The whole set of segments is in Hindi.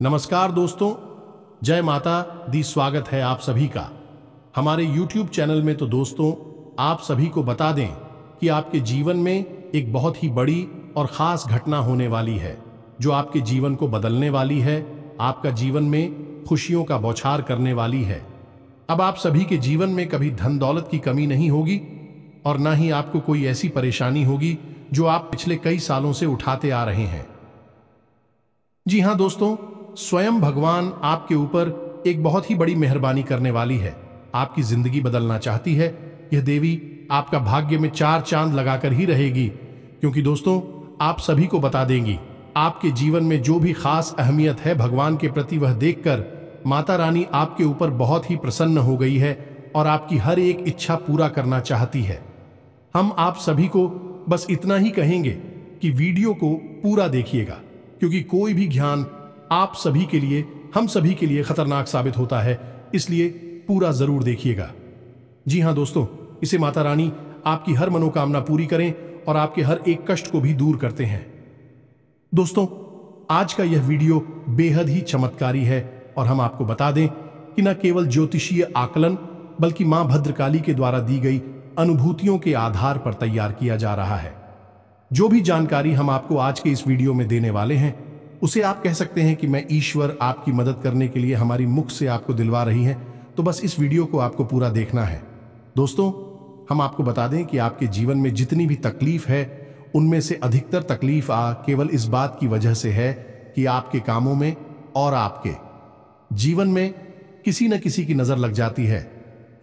नमस्कार दोस्तों, जय माता दी। स्वागत है आप सभी का हमारे YouTube चैनल में। तो दोस्तों, आप सभी को बता दें कि आपके जीवन में एक बहुत ही बड़ी और ख़ास घटना होने वाली है जो आपके जीवन को बदलने वाली है, आपका जीवन में खुशियों का बौछार करने वाली है। अब आप सभी के जीवन में कभी धन दौलत की कमी नहीं होगी और ना ही आपको कोई ऐसी परेशानी होगी जो आप पिछले कई सालों से उठाते आ रहे हैं। जी हाँ दोस्तों, स्वयं भगवान आपके ऊपर एक बहुत ही बड़ी मेहरबानी करने वाली है। आपकी जिंदगी बदलना चाहती है। यह देवी आपका भाग्य में 4 चांद लगाकर ही रहेगी, क्योंकि दोस्तों आप सभी को बता देंगी आपके जीवन में जो भी खास अहमियत है भगवान के प्रति, वह देखकर माता रानी आपके ऊपर बहुत ही प्रसन्न हो गई है और आपकी हर एक इच्छा पूरा करना चाहती है। हम आप सभी को बस इतना ही कहेंगे कि वीडियो को पूरा देखिएगा, क्योंकि कोई भी ज्ञान आप सभी के लिए, हम सभी के लिए खतरनाक साबित होता है, इसलिए पूरा जरूर देखिएगा। जी हाँ दोस्तों, इसे माता रानी आपकी हर मनोकामना पूरी करें और आपके हर एक कष्ट को भी दूर करते हैं। दोस्तों, आज का यह वीडियो बेहद ही चमत्कारी है और हम आपको बता दें कि न केवल ज्योतिषीय आकलन बल्कि मां भद्रकाली के द्वारा दी गई अनुभूतियों के आधार पर तैयार किया जा रहा है। जो भी जानकारी हम आपको आज के इस वीडियो में देने वाले हैं, उसे आप कह सकते हैं कि मैं ईश्वर आपकी मदद करने के लिए हमारी मुख से आपको दिलवा रही है। तो बस इस वीडियो को आपको पूरा देखना है। दोस्तों, हम आपको बता दें कि आपके जीवन में जितनी भी तकलीफ है, उनमें से अधिकतर तकलीफ केवल इस बात की वजह से है कि आपके कामों में और आपके जीवन में किसी न किसी की नजर लग जाती है।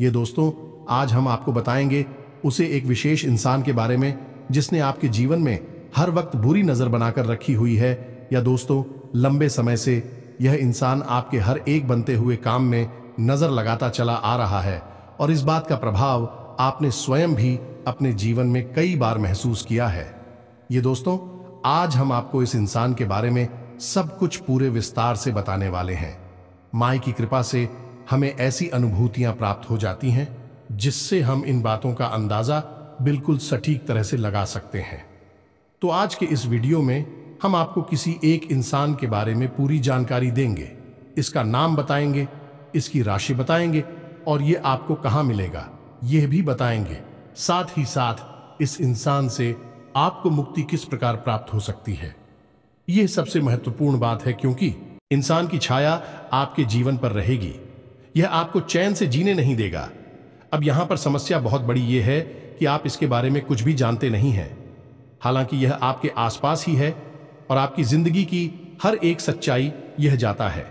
ये दोस्तों, आज हम आपको बताएंगे उसे एक विशेष इंसान के बारे में जिसने आपके जीवन में हर वक्त बुरी नजर बनाकर रखी हुई है, या दोस्तों लंबे समय से यह इंसान आपके हर एक बनते हुए काम में नजर लगाता चला आ रहा है और इस बात का प्रभाव आपने स्वयं भी अपने जीवन में कई बार महसूस किया है। ये दोस्तों, आज हम आपको इस इंसान के बारे में सब कुछ पूरे विस्तार से बताने वाले हैं। मां की कृपा से हमें ऐसी अनुभूतियां प्राप्त हो जाती हैं जिससे हम इन बातों का अंदाजा बिल्कुल सटीक तरह से लगा सकते हैं। तो आज के इस वीडियो में हम आपको किसी एक इंसान के बारे में पूरी जानकारी देंगे। इसका नाम बताएंगे, इसकी राशि बताएंगे और ये आपको कहां मिलेगा यह भी बताएंगे। साथ ही साथ इस इंसान से आपको मुक्ति किस प्रकार प्राप्त हो सकती है, यह सबसे महत्वपूर्ण बात है, क्योंकि इंसान की छाया आपके जीवन पर रहेगी। यह आपको चैन से जीने नहीं देगा। अब यहां पर समस्या बहुत बड़ी यह है कि आप इसके बारे में कुछ भी जानते नहीं हैं। हालांकि यह आपके आसपास ही है और आपकी जिंदगी की हर एक सच्चाई यह जाता है।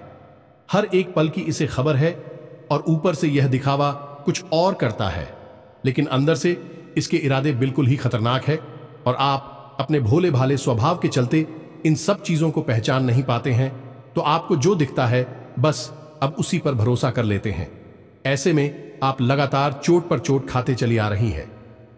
हर एक पल की इसे खबर है और ऊपर से यह दिखावा कुछ और करता है, लेकिन अंदर से इसके इरादे बिल्कुल ही खतरनाक है और आप अपने भोले भाले स्वभाव के चलते इन सब चीजों को पहचान नहीं पाते हैं। तो आपको जो दिखता है बस अब उसी पर भरोसा कर लेते हैं। ऐसे में आप लगातार चोट पर चोट खाते चली आ रही है।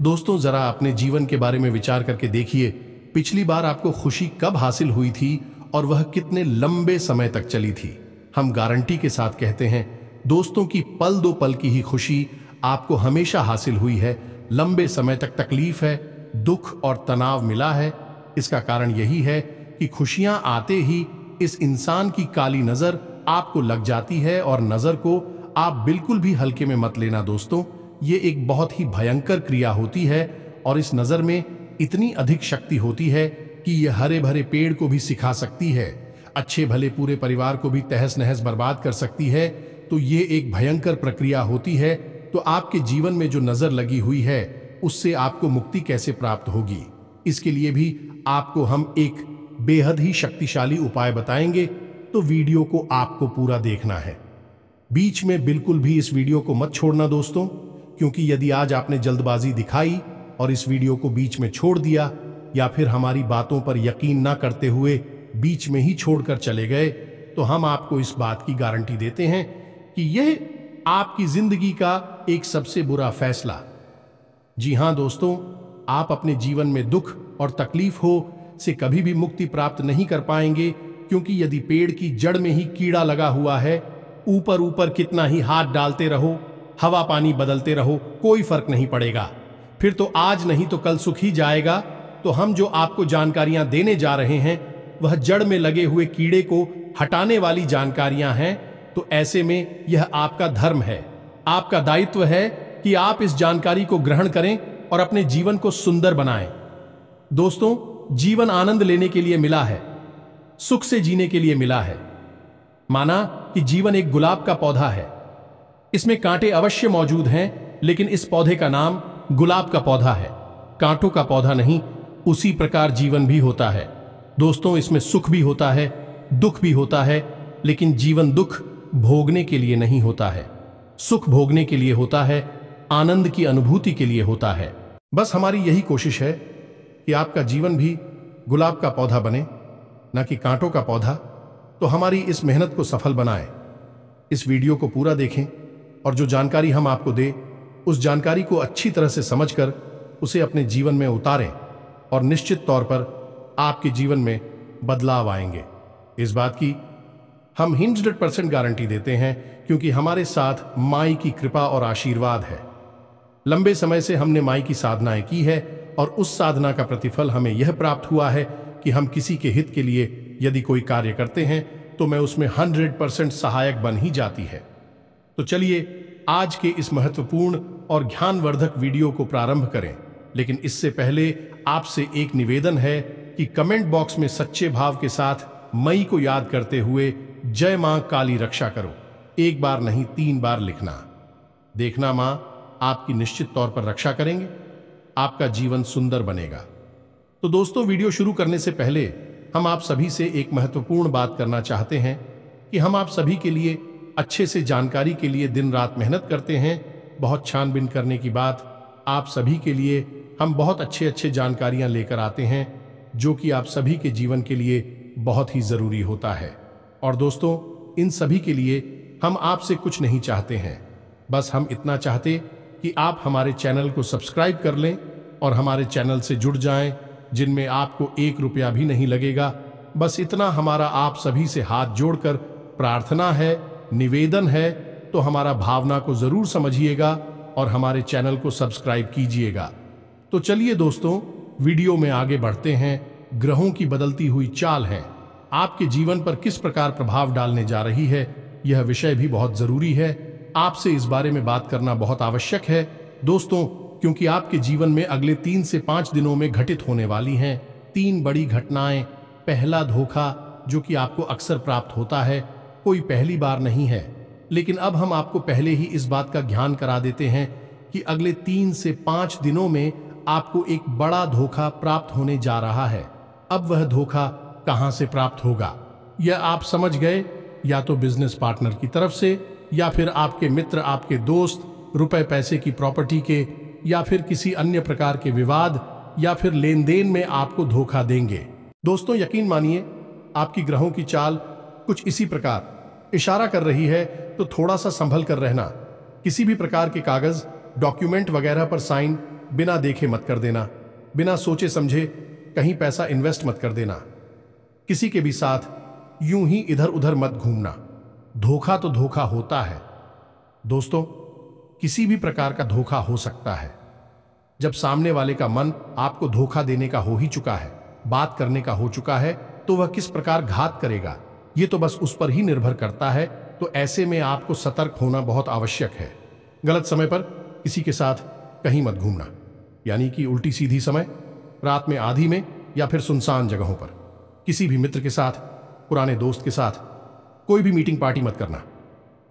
दोस्तों, जरा अपने जीवन के बारे में विचार करके देखिए, पिछली बार आपको खुशी कब हासिल हुई थी और वह कितने लंबे समय तक चली थी। हम गारंटी के साथ कहते हैं दोस्तों की पल दो पल की ही खुशी आपको हमेशा हासिल हुई है। लंबे समय तक तकलीफ है, दुख और तनाव मिला है। इसका कारण यही है कि खुशियां आते ही इस इंसान की काली नजर आपको लग जाती है और नजर को आप बिल्कुल भी हल्के में मत लेना। दोस्तों, ये एक बहुत ही भयंकर क्रिया होती है और इस नजर में इतनी अधिक शक्ति होती है कि यह हरे भरे पेड़ को भी सिखा सकती है, अच्छे भले पूरे परिवार को भी तहस नहस बर्बाद कर सकती है। तो ये एक भयंकर प्रक्रिया होती है। तो आपके जीवन में जो नजर लगी हुई है उससे आपको मुक्ति कैसे प्राप्त होगी, इसके लिए भी आपको हम एक बेहद ही शक्तिशाली उपाय बताएंगे। तो वीडियो को आपको पूरा देखना है, बीच में बिल्कुल भी इस वीडियो को मत छोड़ना दोस्तों, क्योंकि यदि आज आपने जल्दबाजी दिखाई और इस वीडियो को बीच में छोड़ दिया या फिर हमारी बातों पर यकीन ना करते हुए बीच में ही छोड़कर चले गए, तो हम आपको इस बात की गारंटी देते हैं कि यह आपकी जिंदगी का एक सबसे बुरा फैसला। जी हां दोस्तों, आप अपने जीवन में दुख और तकलीफ हो से कभी भी मुक्ति प्राप्त नहीं कर पाएंगे, क्योंकि यदि पेड़ की जड़ में ही कीड़ा लगा हुआ है, ऊपर ऊपर कितना ही हाथ डालते रहो, हवा पानी बदलते रहो, कोई फर्क नहीं पड़ेगा। फिर तो आज नहीं तो कल सुख ही जाएगा। तो हम जो आपको जानकारियां देने जा रहे हैं वह जड़ में लगे हुए कीड़े को हटाने वाली जानकारियां हैं, तो ऐसे में यह आपका धर्म है, आपका दायित्व है कि आप इस जानकारी को ग्रहण करें और अपने जीवन को सुंदर बनाएं। दोस्तों, जीवन आनंद लेने के लिए मिला है, सुख से जीने के लिए मिला है। माना कि जीवन एक गुलाब का पौधा है, इसमें कांटे अवश्य मौजूद हैं, लेकिन इस पौधे का नाम गुलाब का पौधा है, कांटों का पौधा नहीं। उसी प्रकार जीवन भी होता है। दोस्तों, इसमें सुख भी होता है, दुख भी होता है, लेकिन जीवन दुख भोगने के लिए नहीं होता है, सुख भोगने के लिए होता है, आनंद की अनुभूति के लिए होता है। बस हमारी यही कोशिश है कि आपका जीवन भी गुलाब का पौधा बने, न कि कांटों का पौधा। तो हमारी इस मेहनत को सफल बनाएं। इस वीडियो को पूरा देखें और जो जानकारी हम आपको दे, उस जानकारी को अच्छी तरह से समझकर उसे अपने जीवन में उतारें और निश्चित तौर पर आपके जीवन में बदलाव आएंगे। इस बात की हम 100% गारंटी देते हैं, क्योंकि हमारे साथ माई की कृपा और आशीर्वाद है। लंबे समय से हमने माई की साधनाएं की है और उस साधना का प्रतिफल हमें यह प्राप्त हुआ है कि हम किसी के हित के लिए यदि कोई कार्य करते हैं तो मैं उसमें 100% सहायक बन ही जाती है। तो चलिए आज के इस महत्वपूर्ण और ज्ञानवर्धक वीडियो को प्रारंभ करें। लेकिन इससे पहले आपसे एक निवेदन है कि कमेंट बॉक्स में सच्चे भाव के साथ मई को याद करते हुए जय मां काली रक्षा करो, एक बार नहीं 3 बार लिखना। देखना मां आपकी निश्चित तौर पर रक्षा करेंगे, आपका जीवन सुंदर बनेगा। तो दोस्तों, वीडियो शुरू करने से पहले हम आप सभी से एक महत्वपूर्ण बात करना चाहते हैं कि हम आप सभी के लिए अच्छे से जानकारी के लिए दिन रात मेहनत करते हैं। बहुत छानबीन करने की बात, आप सभी के लिए हम बहुत अच्छे जानकारियां लेकर आते हैं, जो कि आप सभी के जीवन के लिए बहुत ही जरूरी होता है। और दोस्तों, इन सभी के लिए हम आपसे कुछ नहीं चाहते हैं, बस हम इतना चाहते कि आप हमारे चैनल को सब्सक्राइब कर लें और हमारे चैनल से जुड़ जाएं, जिनमें आपको 1 रुपया भी नहीं लगेगा। बस इतना हमारा आप सभी से हाथ जोड़कर प्रार्थना है, निवेदन है। तो हमारा भावना को जरूर समझिएगा और हमारे चैनल को सब्सक्राइब कीजिएगा। तो चलिए दोस्तों, वीडियो में आगे बढ़ते हैं। ग्रहों की बदलती हुई चाल है आपके जीवन पर किस प्रकार प्रभाव डालने जा रही है, यह विषय भी बहुत जरूरी है। आपसे इस बारे में बात करना बहुत आवश्यक है दोस्तों, क्योंकि आपके जीवन में अगले 3 से 5 दिनों में घटित होने वाली हैं 3 बड़ी घटनाएं। पहला धोखा, जो कि आपको अक्सर प्राप्त होता है, कोई पहली बार नहीं है, लेकिन अब हम आपको पहले ही इस बात का ज्ञान करा देते हैं कि अगले 3 से 5 दिनों में आपको एक बड़ा धोखा प्राप्त होने जा रहा है। अब वह धोखा कहां से प्राप्त होगा, यह आप समझ गए। या तो बिजनेस पार्टनर की तरफ से, या फिर आपके मित्र, आपके दोस्त, रुपए पैसे की प्रॉपर्टी के, या फिर किसी अन्य प्रकार के विवाद या फिर लेन देन में आपको धोखा देंगे। दोस्तों, यकीन मानिए, आपकी ग्रहों की चाल कुछ इसी प्रकार इशारा कर रही है, तो थोड़ा सा संभल कर रहना। किसी भी प्रकार के कागज, डॉक्यूमेंट वगैरह पर साइन बिना देखे मत कर देना। बिना सोचे समझे कहीं पैसा इन्वेस्ट मत कर देना। किसी के भी साथ यूं ही इधर उधर मत घूमना। धोखा तो धोखा होता है दोस्तों, किसी भी प्रकार का धोखा हो सकता है। जब सामने वाले का मन आपको धोखा देने का हो ही चुका है, बात करने का हो चुका है, तो वह किस प्रकार घात करेगा, ये तो बस उस पर ही निर्भर करता है। तो ऐसे में आपको सतर्क होना बहुत आवश्यक है। गलत समय पर किसी के साथ कहीं मत घूमना, यानी कि उल्टी सीधी समय, रात में आधी में, या फिर सुनसान जगहों पर। किसी भी मित्र के साथ, पुराने दोस्त के साथ कोई भी मीटिंग पार्टी मत करना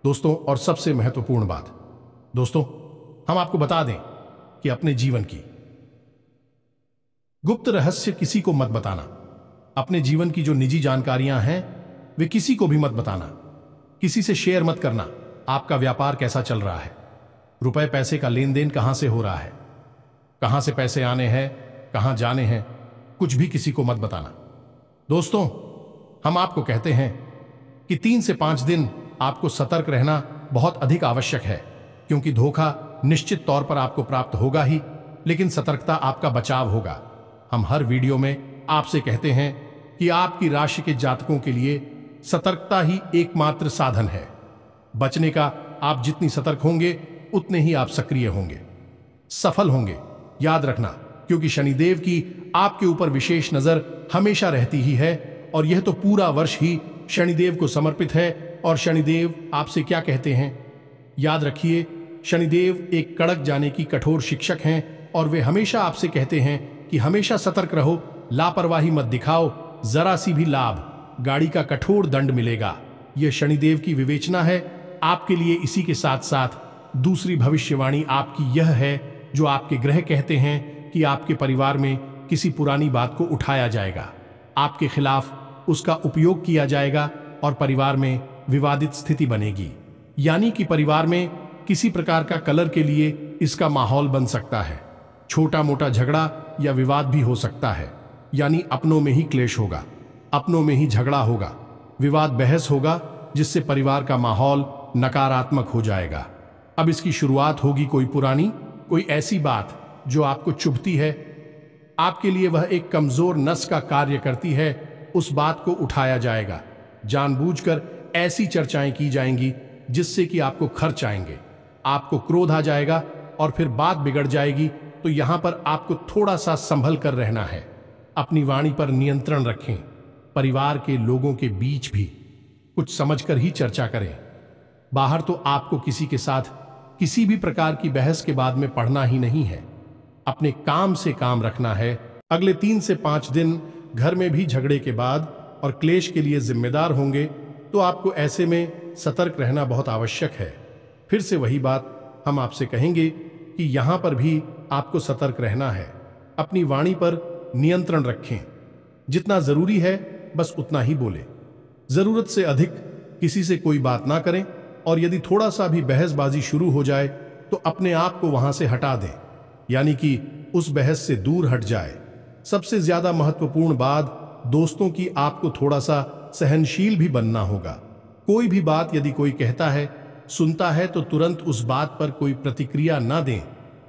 दोस्तों। और सबसे महत्वपूर्ण बात दोस्तों, हम आपको बता दें कि अपने जीवन की गुप्त रहस्य किसी को मत बताना। अपने जीवन की जो निजी जानकारियां हैं वे किसी को भी मत बताना, किसी से शेयर मत करना। आपका व्यापार कैसा चल रहा है, रुपए पैसे का लेन देन कहां से हो रहा है, कहां से पैसे आने हैं, कहां जाने हैं, कुछ भी किसी को मत बताना दोस्तों। हम आपको कहते हैं कि 3 से 5 दिन आपको सतर्क रहना बहुत अधिक आवश्यक है, क्योंकि धोखा निश्चित तौर पर आपको प्राप्त होगा ही, लेकिन सतर्कता आपका बचाव होगा। हम हर वीडियो में आपसे कहते हैं कि आपकी राशि के जातकों के लिए सतर्कता ही एकमात्र साधन है। बचने का आप जितनी सतर्क होंगे उतने ही आप सक्रिय होंगे, सफल होंगे। याद रखना, क्योंकि शनिदेव की आपके ऊपर विशेष नजर हमेशा रहती ही है, और यह तो पूरा वर्ष ही शनिदेव को समर्पित है। और शनिदेव आपसे क्या कहते हैं? याद रखिए, शनिदेव एक कड़क जाने की कठोर शिक्षक हैं और वे हमेशा आपसे कहते हैं कि हमेशा सतर्क रहो, लापरवाही मत दिखाओ, जरा सी भी लाभ, गाड़ी का कठोर दंड मिलेगा। यह शनिदेव की विवेचना है आपके लिए। इसी के साथ साथ दूसरी भविष्यवाणी आपकी यह है, जो आपके ग्रह कहते हैं कि आपके परिवार में किसी पुरानी बात को उठाया जाएगा, आपके खिलाफ उसका उपयोग किया जाएगा और परिवार में विवादित स्थिति बनेगी। यानी कि परिवार में किसी प्रकार का कलर के लिए इसका माहौल बन सकता है। छोटा मोटा झगड़ा या विवाद भी हो सकता है, यानी अपनों में ही क्लेश होगा, अपनों में ही झगड़ा होगा, विवाद बहस होगा, जिससे परिवार का माहौल नकारात्मक हो जाएगा। अब इसकी शुरुआत होगी कोई पुरानी, कोई ऐसी बात जो आपको चुभती है, आपके लिए वह एक कमजोर नस का कार्य करती है, उस बात को उठाया जाएगा। जानबूझकर ऐसी चर्चाएं की जाएंगी जिससे कि आपको खर्च आएंगे, आपको क्रोध आ जाएगा और फिर बात बिगड़ जाएगी। तो यहां पर आपको थोड़ा सा संभल कर रहना है। अपनी वाणी पर नियंत्रण रखें। परिवार के लोगों के बीच भी कुछ समझकर ही चर्चा करें। बाहर तो आपको किसी के साथ किसी भी प्रकार की बहस के बाद में पढ़ना ही नहीं है, अपने काम से काम रखना है। अगले 3 से 5 दिन घर में भी झगड़े के बाद और क्लेश के लिए जिम्मेदार होंगे, तो आपको ऐसे में सतर्क रहना बहुत आवश्यक है। फिर से वही बात हम आपसे कहेंगे कि यहां पर भी आपको सतर्क रहना है। अपनी वाणी पर नियंत्रण रखें। जितना जरूरी है बस उतना ही बोले, जरूरत से अधिक किसी से कोई बात ना करें। और यदि थोड़ा सा भी बहसबाजी शुरू हो जाए तो अपने आप को वहां से हटा दें, यानी कि उस बहस से दूर हट जाए। सबसे ज्यादा महत्वपूर्ण बात, दोस्तों की आपको थोड़ा सा सहनशील भी बनना होगा। कोई भी बात यदि कोई कहता है, सुनता है, तो तुरंत उस बात पर कोई प्रतिक्रिया ना दें।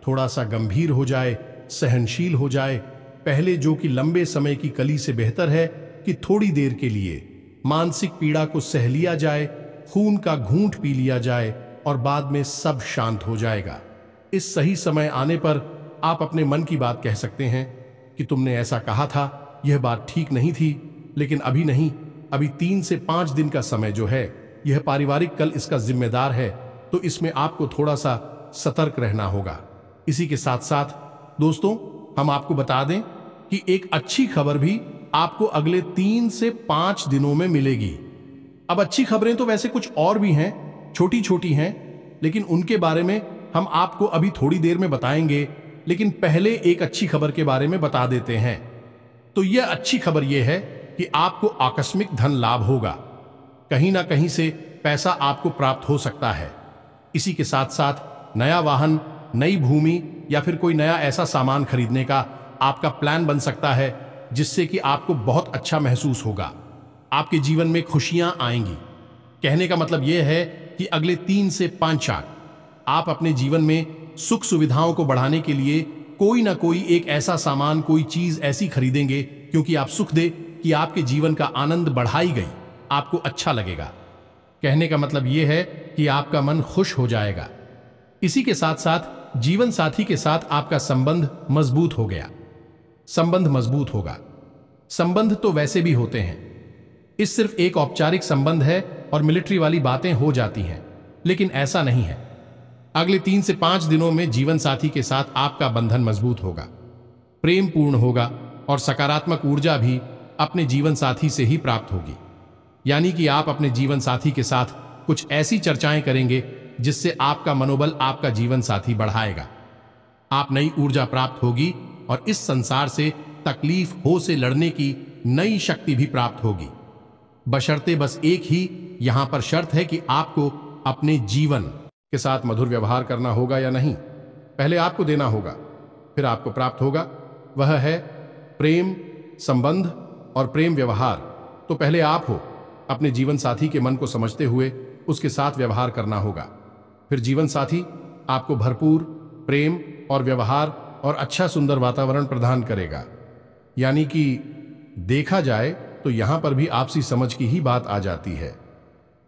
थोड़ा सा गंभीर हो जाए, सहनशील हो जाए। पहले जो कि लंबे समय की कली से बेहतर है कि थोड़ी देर के लिए मानसिक पीड़ा को सह लिया जाए, खून का घूंट पी लिया जाए और बाद में सब शांत हो जाएगा। इस सही समय आने पर आप अपने मन की बात कह सकते हैं कि तुमने ऐसा कहा था, यह बात ठीक नहीं थी, लेकिन अभी नहीं, अभी 3 से 5 दिन का समय जो है, यह पारिवारिक कल इसका जिम्मेदार है, तो इसमें आपको थोड़ा सा सतर्क रहना होगा। इसी के साथ साथ दोस्तों, हम आपको बता दें कि एक अच्छी खबर भी आपको अगले 3 से 5 दिनों में मिलेगी। अब अच्छी खबरें तो वैसे कुछ और भी हैं, छोटी छोटी हैं, लेकिन उनके बारे में हम आपको अभी थोड़ी देर में बताएंगे। लेकिन पहले एक अच्छी खबर के बारे में बता देते हैं। तो यह अच्छी खबर यह है कि आपको आकस्मिक धन लाभ होगा, कहीं ना कहीं से पैसा आपको प्राप्त हो सकता है। इसी के साथ साथ नया वाहन, नई भूमि या फिर कोई नया ऐसा सामान खरीदने का आपका प्लान बन सकता है, जिससे कि आपको बहुत अच्छा महसूस होगा। आपके जीवन में खुशियां आएंगी। कहने का मतलब यह है कि अगले 3 से 5 साल आप अपने जीवन में सुख सुविधाओं को बढ़ाने के लिए कोई ना कोई एक ऐसा सामान, कोई चीज ऐसी खरीदेंगे, क्योंकि आप सुख दे कि आपके जीवन का आनंद बढ़ाई गई, आपको अच्छा लगेगा। कहने का मतलब यह है कि आपका मन खुश हो जाएगा। इसी के साथ साथ जीवन साथी के साथ आपका संबंध मजबूत हो गया। संबंध मजबूत होगा। संबंध तो वैसे भी होते हैं, इस सिर्फ एक औपचारिक संबंध है और मिलिट्री वाली बातें हो जाती हैं, लेकिन ऐसा नहीं है। अगले 3 से 5 दिनों में जीवन साथी के साथ आपका बंधन मजबूत होगा, प्रेम पूर्ण होगा और सकारात्मक ऊर्जा भी अपने जीवन साथी से ही प्राप्त होगी। यानी कि आप अपने जीवन साथी के साथ कुछ ऐसी चर्चाएं करेंगे जिससे आपका मनोबल आपका जीवन साथी बढ़ाएगा। आप नई ऊर्जा प्राप्त होगी और इस संसार से तकलीफ हो से लड़ने की नई शक्ति भी प्राप्त होगी। बशर्ते बस एक ही यहां पर शर्त है कि आपको अपने जीवन के साथ मधुर व्यवहार करना होगा या नहीं। पहले आपको देना होगा, फिर आपको प्राप्त होगा। वह है प्रेम, संबंध और प्रेम व्यवहार। तो पहले आप हो, अपने जीवन साथी के मन को समझते हुए उसके साथ व्यवहार करना होगा। फिर जीवन साथी आपको भरपूर प्रेम और व्यवहार और अच्छा सुंदर वातावरण प्रदान करेगा। यानी कि देखा जाए तो यहां पर भी आपसी समझ की ही बात आ जाती है।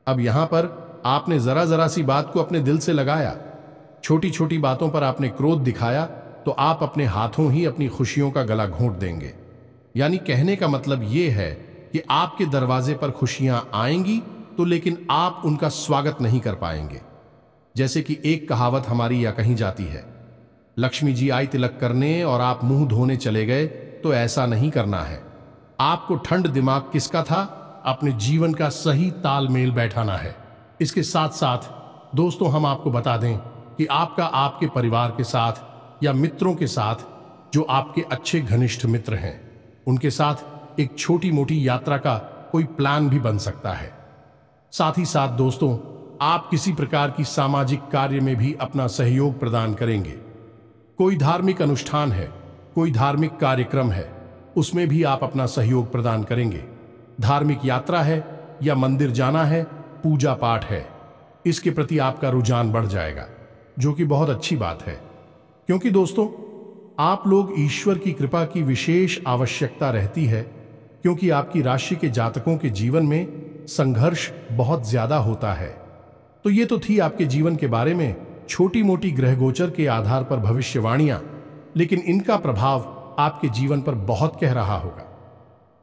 अब यहां पर आपने जरा जरा सी बात को अपने दिल से लगाया, छोटी छोटी बातों पर आपने क्रोध दिखाया, तो आप अपने हाथों ही अपनी खुशियों का गला घोंट देंगे। यानी कहने का मतलब यह है कि आपके दरवाजे पर खुशियां आएंगी तो लेकिन आप उनका स्वागत नहीं कर पाएंगे। जैसे कि एक कहावत हमारी या कहीं जाती है, लक्ष्मी जी आई तिलक करने और आप मुंह धोने चले गए, तो ऐसा नहीं करना है। आपको ठंड दिमाग किसका था, अपने जीवन का सही तालमेल बैठाना है। इसके साथ साथ दोस्तों हम आपको बता दें कि आपका आपके परिवार के साथ या मित्रों के साथ, जो आपके अच्छे घनिष्ठ मित्र हैं, उनके साथ एक छोटी मोटी यात्रा का कोई प्लान भी बन सकता है। साथ ही साथ दोस्तों आप किसी प्रकार की सामाजिक कार्य में भी अपना सहयोग प्रदान करेंगे। कोई धार्मिक अनुष्ठान है, कोई धार्मिक कार्यक्रम है, उसमें भी आप अपना सहयोग प्रदान करेंगे। धार्मिक यात्रा है या मंदिर जाना है, पूजा पाठ है, इसके प्रति आपका रुझान बढ़ जाएगा, जो कि बहुत अच्छी बात है। क्योंकि दोस्तों आप लोग ईश्वर की कृपा की विशेष आवश्यकता रहती है, क्योंकि आपकी राशि के जातकों के जीवन में संघर्ष बहुत ज्यादा होता है। तो ये तो थी आपके जीवन के बारे में छोटी मोटी ग्रह गोचर के आधार पर भविष्यवाणियां, लेकिन इनका प्रभाव आपके जीवन पर बहुत कह रहा होगा।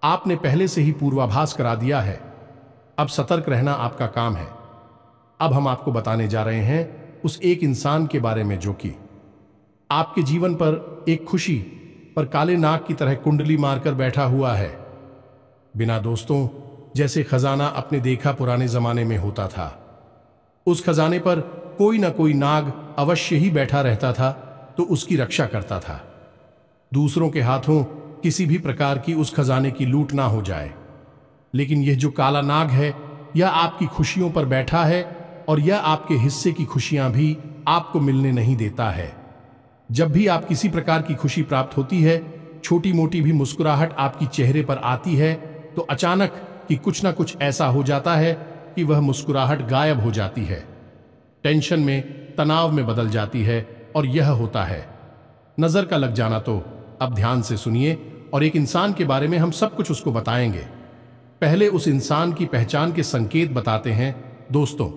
आपने पहले से ही पूर्वाभास करा दिया है, अब सतर्क रहना आपका काम है। अब हम आपको बताने जा रहे हैं उस एक इंसान के बारे में जो कि आपके जीवन पर एक खुशी पर काले नाग की तरह कुंडली मारकर बैठा हुआ है। बिना दोस्तों जैसे खजाना अपने देखा पुराने जमाने में होता था, उस खजाने पर कोई ना कोई नाग अवश्य ही बैठा रहता था, तो उसकी रक्षा करता था। दूसरों के हाथों किसी भी प्रकार की उस खजाने की लूट ना हो जाए। लेकिन यह जो काला नाग है, यह आपकी खुशियों पर बैठा है और यह आपके हिस्से की खुशियां भी आपको मिलने नहीं देता है। जब भी आप किसी प्रकार की खुशी प्राप्त होती है, छोटी मोटी भी मुस्कुराहट आपकी चेहरे पर आती है, तो अचानक कि कुछ ना कुछ ऐसा हो जाता है कि वह मुस्कुराहट गायब हो जाती है, टेंशन में, तनाव में बदल जाती है। और यह होता है नजर का लग जाना। तो अब ध्यान से सुनिए और एक इंसान के बारे में हम सब कुछ उसको बताएंगे। पहले उस इंसान की पहचान के संकेत बताते हैं। दोस्तों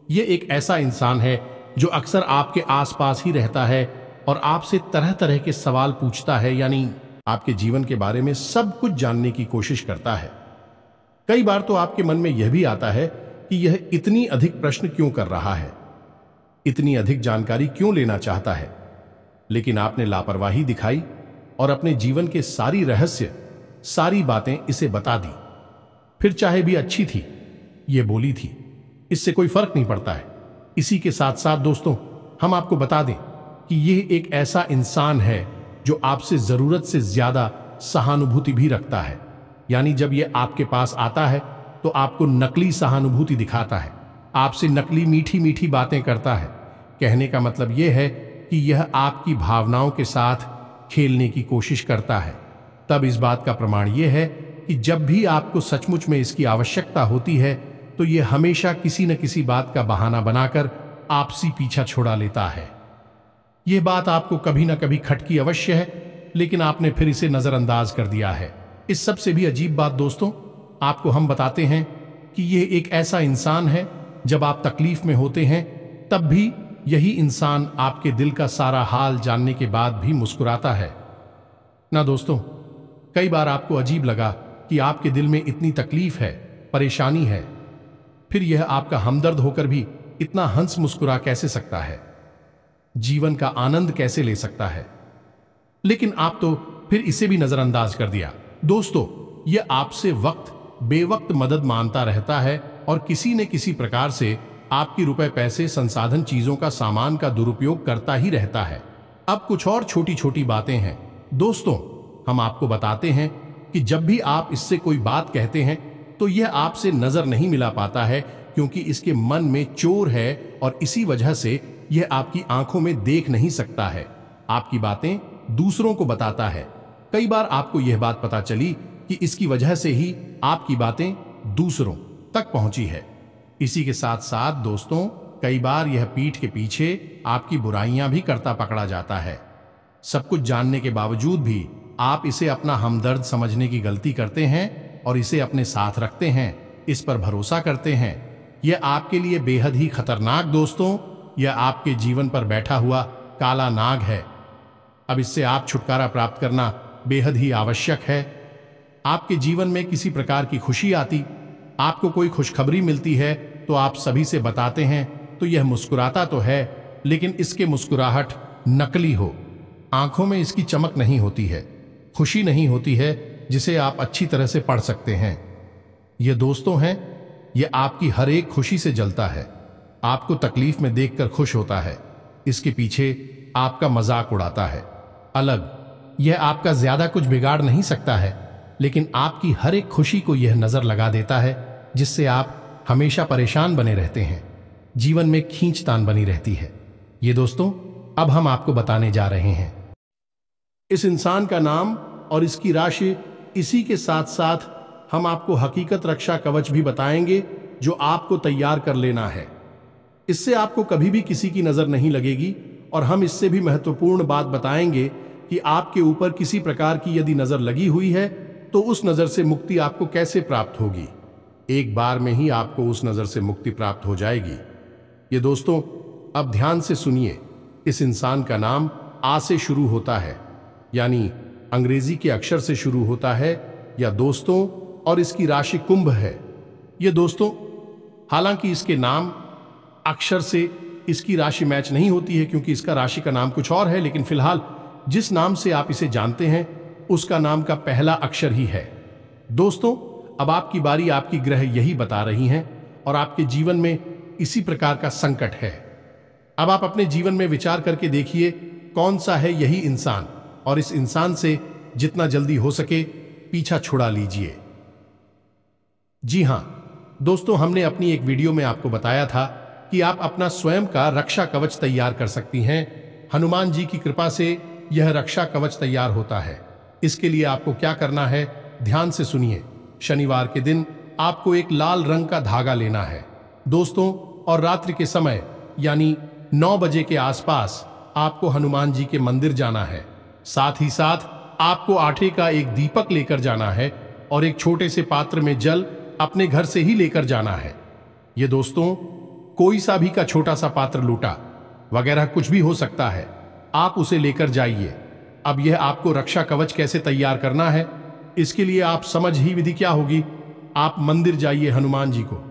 ये एक ऐसा इंसान है जो अक्सर आपके आसपास ही रहता है और आपसे तरह तरह के सवाल पूछता है, यानी आपके जीवन के बारे में सब कुछ जानने की कोशिश करता है। कई बार तो आपके मन में यह भी आता है कि यह इतनी अधिक प्रश्न क्यों कर रहा है, इतनी अधिक जानकारी क्यों लेना चाहता है। लेकिन आपने लापरवाही दिखाई और अपने जीवन के सारी रहस्य, सारी बातें इसे बता दी। फिर चाहे भी अच्छी थी, ये बोली थी, इससे कोई फर्क नहीं पड़ता है। इसी के साथ साथ दोस्तों हम आपको बता दें कि यह एक ऐसा इंसान है जो आपसे जरूरत से ज्यादा सहानुभूति भी रखता है। यानी जब यह आपके पास आता है तो आपको नकली सहानुभूति दिखाता है, आपसे नकली मीठी मीठी बातें करता है। कहने का मतलब यह है कि यह आपकी भावनाओं के साथ खेलने की कोशिश करता है। तब इस बात का प्रमाण यह है कि जब भी आपको सचमुच में इसकी आवश्यकता होती है, तो यह हमेशा किसी न किसी बात का बहाना बनाकर आपसी पीछा छुड़ा लेता है। यह बात आपको कभी ना कभी खटकी अवश्य है, लेकिन आपने फिर इसे नजरअंदाज कर दिया है। इस सबसे भी अजीब बात दोस्तों आपको हम बताते हैं कि यह एक ऐसा इंसान है, जब आप तकलीफ में होते हैं तब भी यही इंसान आपके दिल का सारा हाल जानने के बाद भी मुस्कुराता है ना। दोस्तों कई बार आपको अजीब लगा कि आपके दिल में इतनी तकलीफ है, परेशानी है, फिर यह आपका हमदर्द होकर भी इतना हंस मुस्कुरा कैसे सकता है, जीवन का आनंद कैसे ले सकता है। लेकिन आप तो फिर इसे भी नजरअंदाज कर दिया। दोस्तों यह आपसे वक्त बेवक्त मदद मांगता रहता है और किसी न किसी प्रकार से आपकी रुपए, पैसे, संसाधन, चीजों का, सामान का दुरुपयोग करता ही रहता है। अब कुछ और छोटी छोटी बातें हैं दोस्तों, हम आपको बताते हैं कि जब भी आप इससे कोई बात कहते हैं तो यह आपसे नजर नहीं मिला पाता है, क्योंकि इसके मन में चोर है और इसी वजह से यह आपकी आंखों में देख नहीं सकता है। आपकी बातें दूसरों को बताता है। कई बार आपको यह बात पता चली कि इसकी वजह से ही आपकी बातें दूसरों तक पहुंची है। इसी के साथ साथ दोस्तों कई बार यह पीठ के पीछे आपकी बुराइयां भी करता पकड़ा जाता है। सब कुछ जानने के बावजूद भी आप इसे अपना हमदर्द समझने की गलती करते हैं और इसे अपने साथ रखते हैं, इस पर भरोसा करते हैं। यह आपके लिए बेहद ही खतरनाक दोस्तों, यह आपके जीवन पर बैठा हुआ काला नाग है। अब इससे आप छुटकारा प्राप्त करना बेहद ही आवश्यक है। आपके जीवन में किसी प्रकार की खुशी आती, आपको कोई खुशखबरी मिलती है तो आप सभी से बताते हैं तो यह मुस्कुराता तो है, लेकिन इसके मुस्कुराहट नकली हो। आंखों में इसकी चमक नहीं होती है, खुशी नहीं होती है जिसे आप अच्छी तरह से पढ़ सकते हैं। ये दोस्तों हैं, ये आपकी हर एक खुशी से जलता है, आपको तकलीफ में देखकर खुश होता है, इसके पीछे आपका मजाक उड़ाता है। अलग, यह आपका ज्यादा कुछ बिगाड़ नहीं सकता है, लेकिन आपकी हर एक खुशी को यह नजर लगा देता है जिससे आप हमेशा परेशान बने रहते हैं, जीवन में खींचतान बनी रहती है। ये दोस्तों अब हम आपको बताने जा रहे हैं इस इंसान का नाम और इसकी राशि। इसी के साथ साथ हम आपको हकीकत रक्षा कवच भी बताएंगे जो आपको तैयार कर लेना है। इससे आपको कभी भी किसी की नजर नहीं लगेगी और हम इससे भी महत्वपूर्ण बात बताएंगे कि आपके ऊपर किसी प्रकार की यदि नजर लगी हुई है तो उस नजर से मुक्ति आपको कैसे प्राप्त होगी। एक बार में ही आपको उस नजर से मुक्ति प्राप्त हो जाएगी। ये दोस्तों अब ध्यान से सुनिए, इस इंसान का नाम आ से शुरू होता है, यानी अंग्रेजी के अक्षर से शुरू होता है या दोस्तों, और इसकी राशि कुंभ है। ये दोस्तों हालांकि इसके नाम अक्षर से इसकी राशि मैच नहीं होती है क्योंकि इसका राशि का नाम कुछ और है, लेकिन फिलहाल जिस नाम से आप इसे जानते हैं उसका नाम का पहला अक्षर ही है। दोस्तों अब आपकी बारी, आपकी ग्रह यही बता रही हैं और आपके जीवन में इसी प्रकार का संकट है। अब आप अपने जीवन में विचार करके देखिए कौन सा है यही इंसान, और इस इंसान से जितना जल्दी हो सके पीछा छुड़ा लीजिए। जी हां दोस्तों, हमने अपनी एक वीडियो में आपको बताया था कि आप अपना स्वयं का रक्षा कवच तैयार कर सकती हैं। हनुमान जी की कृपा से यह रक्षा कवच तैयार होता है। इसके लिए आपको क्या करना है, ध्यान से सुनिए। शनिवार के दिन आपको एक लाल रंग का धागा लेना है दोस्तों, और रात्रि के समय यानी 9 बजे के आसपास आपको हनुमान जी के मंदिर जाना है। साथ ही साथ आपको आटे का एक दीपक लेकर जाना है और एक छोटे से पात्र में जल अपने घर से ही लेकर जाना है। ये दोस्तों कोई सा भी का छोटा सा पात्र, लोटा वगैरह कुछ भी हो सकता है, आप उसे लेकर जाइए। अब यह आपको रक्षा कवच कैसे तैयार करना है, इसके लिए आप समझ ही विधि क्या होगी। आप मंदिर जाइए, हनुमान जी को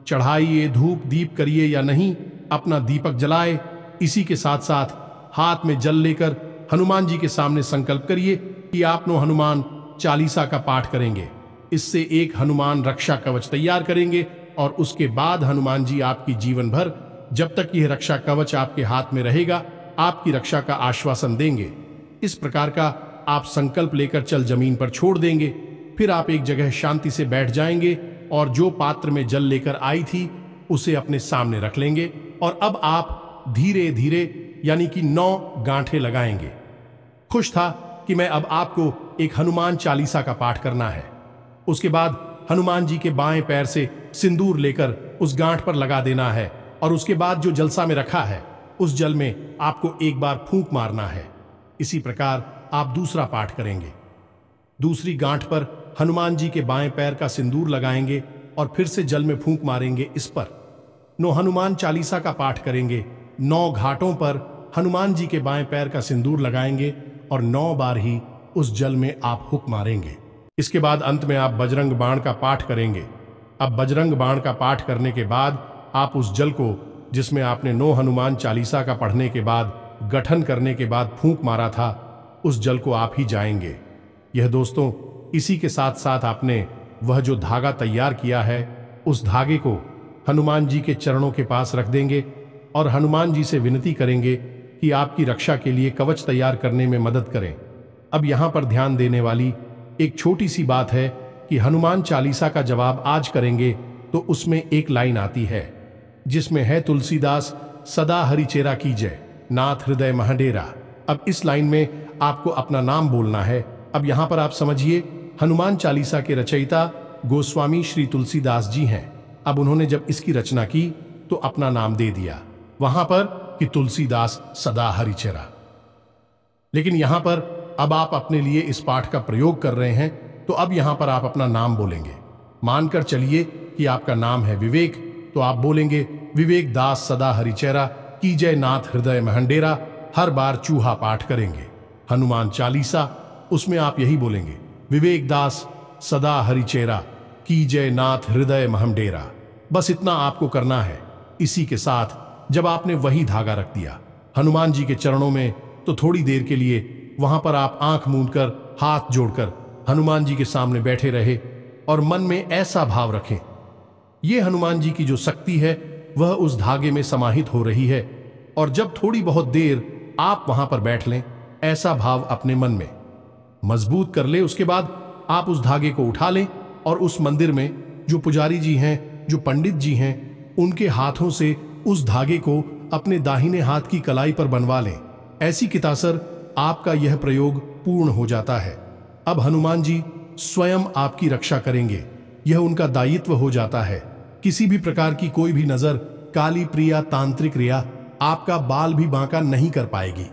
चढ़ाइए, धूप दीप करिए या नहीं, अपना दीपक जलाए। इसी के साथ साथ हाथ में जल लेकर हनुमान जी के सामने संकल्प करिए कि आप हनुमान चालीसा का पाठ करेंगे। इससे एक हनुमान रक्षा कवच तैयार करेंगे और उसके बाद हनुमान जी आपकी जीवन भर, जब तक यह रक्षा कवच आपके हाथ में रहेगा, आपकी रक्षा का आश्वासन देंगे। इस प्रकार का आप संकल्प लेकर चल जमीन पर छोड़ देंगे। फिर आप एक जगह शांति से बैठ जाएंगे और जो पात्र में जल लेकर आई थी उसे अपने सामने रख लेंगे। और अब आप धीरे धीरे यानी कि 9 गांठें लगाएंगे। खुश था कि मैं अब आपको एक हनुमान चालीसा का पाठ करना है। उसके बाद हनुमान जी के बाएं पैर से सिंदूर लेकर उस गांठ पर लगा देना है और उसके बाद जो जलसा में रखा है उस जल में आपको एक बार फूंक मारना है। इसी प्रकार आप दूसरा पाठ करेंगे। दूसरी गांठ पर हनुमान जी के बाएं पैर का सिंदूर लगाएंगे और फिर से जल में फूंक मारेंगे। इस पर 9 हनुमान चालीसा का पाठ करेंगे। 9 घाटों पर हनुमान जी के बाएं पैर का सिंदूर लगाएंगे और 9 बार ही उस जल में आप हुक मारेंगे। इसके बाद अंत में आप बजरंग बाण का पाठ करेंगे। अब बजरंग बाण का पाठ करने के बाद आप उस जल को, जिसमें आपने 9 हनुमान चालीसा का पढ़ने के बाद, गठन करने के बाद फूंक मारा था, उस जल को आप ही जाएंगे। यह दोस्तों इसी के साथ साथ आपने वह जो धागा तैयार किया है उस धागे को हनुमान जी के चरणों के पास रख देंगे और हनुमान जी से विनती करेंगे कि आपकी रक्षा के लिए कवच तैयार करने में मदद करें। अब यहाँ पर ध्यान देने वाली एक छोटी सी बात है कि हनुमान चालीसा का जवाब आज करेंगे तो उसमें एक लाइन आती है जिसमें है, तुलसीदास सदा हरिचेरा कीजय, नाथ हृदय महडेरा। अब इस लाइन में आपको अपना नाम बोलना है। अब यहाँ पर आप समझिए, हनुमान चालीसा के रचयिता गोस्वामी श्री तुलसीदास जी हैं। अब उन्होंने जब इसकी रचना की तो अपना नाम दे दिया वहां पर कि तुलसीदास सदा हरिचेरा। लेकिन यहां पर अब आप अपने लिए इस पाठ का प्रयोग कर रहे हैं तो अब यहां पर आप अपना नाम बोलेंगे। मानकर चलिए कि आपका नाम है विवेक, तो आप बोलेंगे, विवेक दास सदा हरिचेरा कीजय नाथ हृदय महंडेरा। हर बार चूहा पाठ करेंगे। हनुमान चालीसा, उसमें आप यही बोलेंगे, विवेक दास सदा हरिचेरा, कीजय नाथ हृदय महम डेरा। बस इतना आपको करना है। इसी के साथ जब आपने वही धागा रख दिया हनुमान जी के चरणों में, तो थोड़ी देर के लिए वहां पर आप आंख मूंदकर हाथ जोड़कर हनुमान जी के सामने बैठे रहे और मन में ऐसा भाव रखें, ये हनुमान जी की जो शक्ति है वह उस धागे में समाहित हो रही है। और जब थोड़ी बहुत देर आप वहां पर बैठ लें, ऐसा भाव अपने मन में मजबूत कर ले, उसके बाद आप उस धागे को उठा लें और उस मंदिर में जो पुजारी जी हैं, जो पंडित जी हैं, उनके हाथों से उस धागे को अपने दाहिने हाथ की कलाई पर बनवा लें। ऐसी कितासर आपका यह प्रयोग पूर्ण हो जाता है। अब हनुमान जी स्वयं आपकी रक्षा करेंगे, यह उनका दायित्व हो जाता है। किसी भी प्रकार की कोई भी नजर, काली प्रिया, तांत्रिक क्रिया आपका बाल भी बांका नहीं कर पाएगी।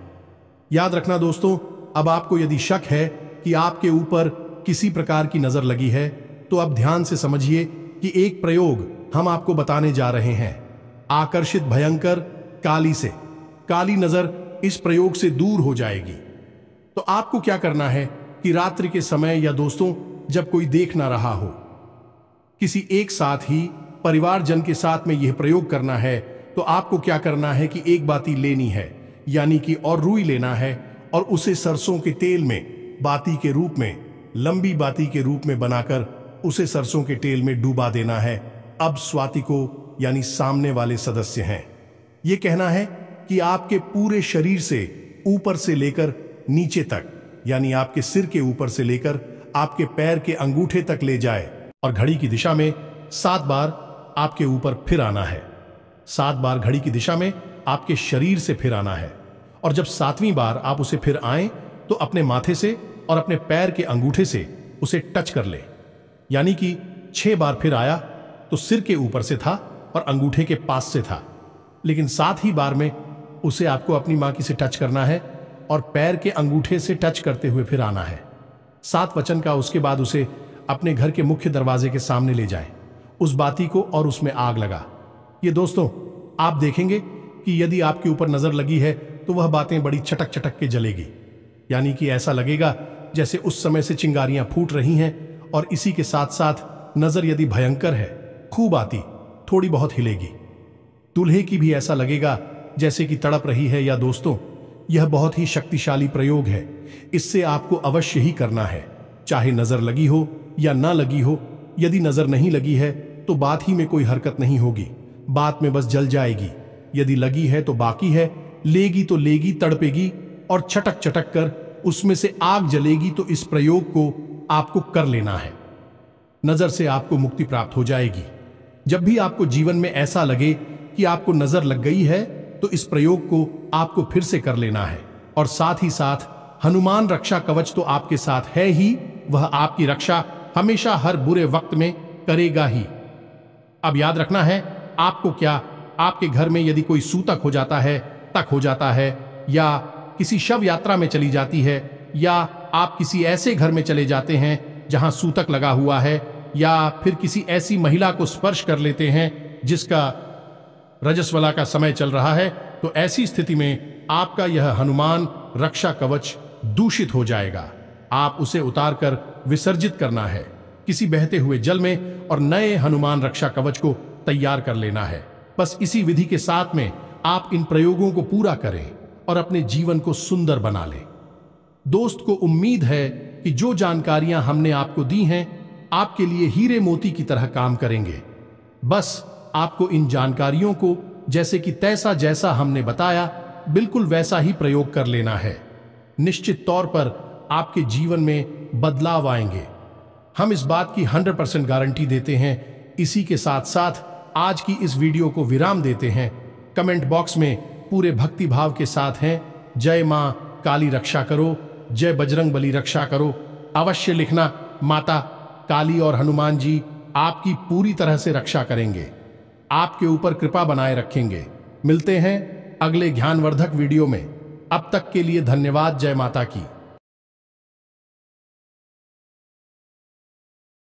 याद रखना दोस्तों, अब आपको यदि शक है कि आपके ऊपर किसी प्रकार की नजर लगी है, तो अब ध्यान से समझिए कि एक प्रयोग हम आपको बताने जा रहे हैं। आकर्षित भयंकर काली से काली नजर इस प्रयोग से दूर हो जाएगी। तो आपको क्या करना है कि रात्रि के समय या दोस्तों जब कोई देख ना रहा हो, किसी एक साथ ही परिवारजन के साथ में यह प्रयोग करना है, तो आपको क्या करना है कि एक बाती लेनी है, यानी कि और रुई लेना है और उसे सरसों के तेल में बाती के रूप में, लंबी बाती के रूप में बनाकर उसे सरसों के तेल में डूबा देना है। अब स्वाति को यानी सामने वाले सदस्य हैं, यह कहना है कि आपके पूरे शरीर से ऊपर से लेकर नीचे तक, यानी आपके सिर के ऊपर से लेकर आपके पैर के अंगूठे तक ले जाए और घड़ी की दिशा में 7 बार आपके ऊपर फिर आना है। 7 बार घड़ी की दिशा में आपके शरीर से फिर आना है। और जब 7वीं बार आप उसे फिर आए, तो अपने माथे से और अपने पैर के अंगूठे से उसे टच कर ले, यानी कि 6 बार फिर आया तो सिर के ऊपर से था और अंगूठे के पास से था, लेकिन 7 ही बार में उसे आपको अपनी मां की से टच करना है और पैर के अंगूठे से टच करते हुए फिर आना है। 7 वचन का उसके बाद उसे अपने घर के मुख्य दरवाजे के सामने ले जाएं, उस बाती को, और उसमें आग लगा। ये दोस्तों आप देखेंगे कि यदि आपके ऊपर नजर लगी है तो वह बातें बड़ी चटक चटक के जलेगी, यानी कि ऐसा लगेगा जैसे उस समय से चिंगारियां फूट रही हैं। और इसी के साथ साथ नजर यदि भयंकर है, खूब आती, थोड़ी बहुत हिलेगी। दूल्हे की भी ऐसा लगेगा जैसे कि तड़प रही है। या दोस्तों यह बहुत ही शक्तिशाली प्रयोग है, इससे आपको अवश्य ही करना है, चाहे नजर लगी हो या ना लगी हो। यदि नजर नहीं लगी है तो बात ही में कोई हरकत नहीं होगी, बात में बस जल जाएगी। यदि लगी है तो बाकी है, लेगी तो लेगी, तड़पेगी और चटक चटक कर उसमें से आग जलेगी। तो इस प्रयोग को आपको कर लेना है, नजर से आपको मुक्ति प्राप्त हो जाएगी। जब भी आपको जीवन में ऐसा लगे कि आपको नजर लग गई है, तो इस प्रयोग को आपको फिर से कर लेना है। और साथ ही साथ हनुमान रक्षा कवच तो आपके साथ है ही, वह आपकी रक्षा हमेशा हर बुरे वक्त में करेगा ही। अब याद रखना है आपको, क्या आपके घर में यदि कोई सूतक हो जाता है, तक हो जाता है, या किसी शव यात्रा में चली जाती है, या आप किसी ऐसे घर में चले जाते हैं जहां सूतक लगा हुआ है, या फिर किसी ऐसी महिला को स्पर्श कर लेते हैं जिसका रजस्वला का समय चल रहा है, तो ऐसी स्थिति में आपका यह हनुमान रक्षा कवच दूषित हो जाएगा। आप उसे उतार कर विसर्जित करना है किसी बहते हुए जल में और नए हनुमान रक्षा कवच को तैयार कर लेना है। बस इसी विधि के साथ में आप इन प्रयोगों को पूरा करें और अपने जीवन को सुंदर बना लें। दोस्त को उम्मीद है कि जो जानकारियां हमने आपको दी हैं आपके लिए हीरे मोती की तरह काम करेंगे। बस आपको इन जानकारियों को जैसे कि तैसा जैसा हमने बताया बिल्कुल वैसा ही प्रयोग कर लेना है। निश्चित तौर पर आपके जीवन में बदलाव आएंगे, हम इस बात की 100% गारंटी देते हैं। इसी के साथ साथ आज की इस वीडियो को विराम देते हैं। कमेंट बॉक्स में पूरे भक्ति भाव के साथ हैं, जय मां काली रक्षा करो, जय बजरंग बली रक्षा करो, अवश्य लिखना। माता काली और हनुमान जी आपकी पूरी तरह से रक्षा करेंगे, आपके ऊपर कृपा बनाए रखेंगे। मिलते हैं अगले ज्ञानवर्धक वीडियो में, अब तक के लिए धन्यवाद। जय माता की।